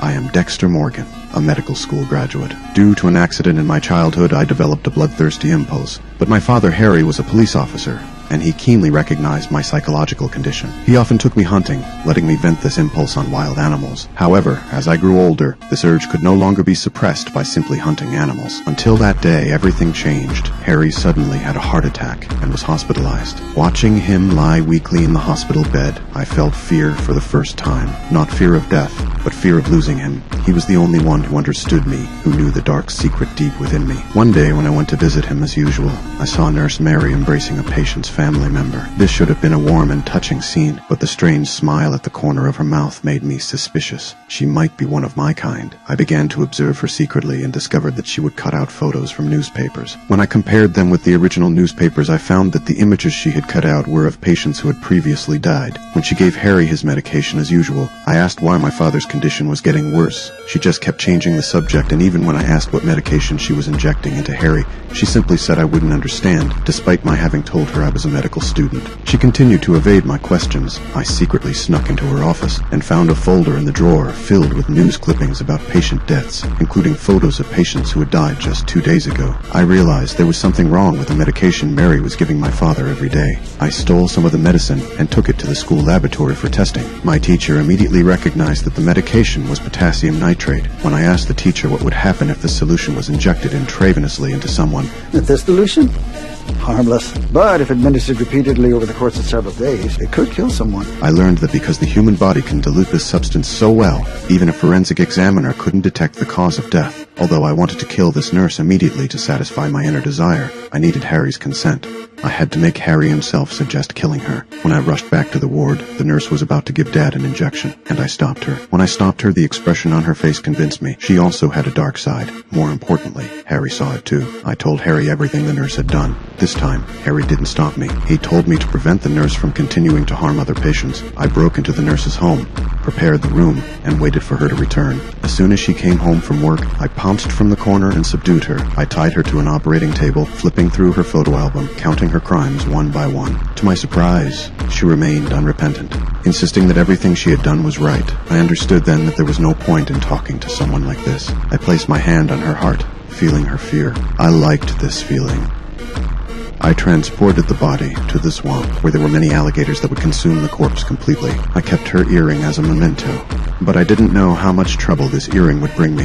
I am Dexter Morgan, a medical school graduate. Due to an accident in my childhood, I developed a bloodthirsty impulse. But my father, Harry, was a police officer, and he keenly recognized my psychological condition. He often took me hunting, letting me vent this impulse on wild animals. However, as I grew older, this urge could no longer be suppressed by simply hunting animals. Until that day, everything changed. Harry suddenly had a heart attack and was hospitalized. Watching him lie weakly in the hospital bed, I felt fear for the first time. Not fear of death, but fear of losing him. He was the only one who understood me, who knew the dark secret deep within me. One day when I went to visit him as usual, I saw Nurse Mary embracing a patient's family member. This should have been a warm and touching scene, but the strange smile at the corner of her mouth made me suspicious. She might be one of my kind. I began to observe her secretly and discovered that she would cut out photos from newspapers. When I compared them with the original newspapers, I found that the images she had cut out were of patients who had previously died. When she gave Harry his medication as usual, I asked why my father's condition was getting worse. She just kept changing the subject, and even when I asked what medication she was injecting into Harry, she simply said I wouldn't understand, despite my having told her I was a medical student. She continued to evade my questions. I secretly snuck into her office and found a folder in the drawer filled with news clippings about patient deaths, including photos of patients who had died just 2 days ago. I realized there was something wrong with the medication Mary was giving my father every day. I stole some of the medicine and took it to the school laboratory for testing. My teacher immediately recognized that the medication was potassium nitrate. When I asked the teacher what would happen if the solution was injected intravenously into someone, This dilution? Harmless. But if administered repeatedly over the course of several days, it could kill someone. I learned that because the human body can dilute this substance so well, even a forensic examiner couldn't detect the cause of death. Although I wanted to kill this nurse immediately to satisfy my inner desire, I needed Harry's consent. I had to make Harry himself suggest killing her. When I rushed back to the ward, the nurse was about to give Dad an injection, and I stopped her. When I stopped her, the expression on her face convinced me. She also had a dark side. More importantly, Harry saw it too. I told Harry everything the nurse had done. This time, Harry didn't stop me. He told me to prevent the nurse from continuing to harm other patients. I broke into the nurse's home, prepared the room, and waited for her to return. As soon as she came home from work, I pounced from the corner and subdued her. I tied her to an operating table, flipping through her photo album, counting her crimes one by one. To my surprise, she remained unrepentant, insisting that everything she had done was right. I understood then that there was no point in talking to someone like this. I placed my hand on her heart, feeling her fear. I liked this feeling. I transported the body to the swamp, where there were many alligators that would consume the corpse completely. I kept her earring as a memento, but I didn't know how much trouble this earring would bring me.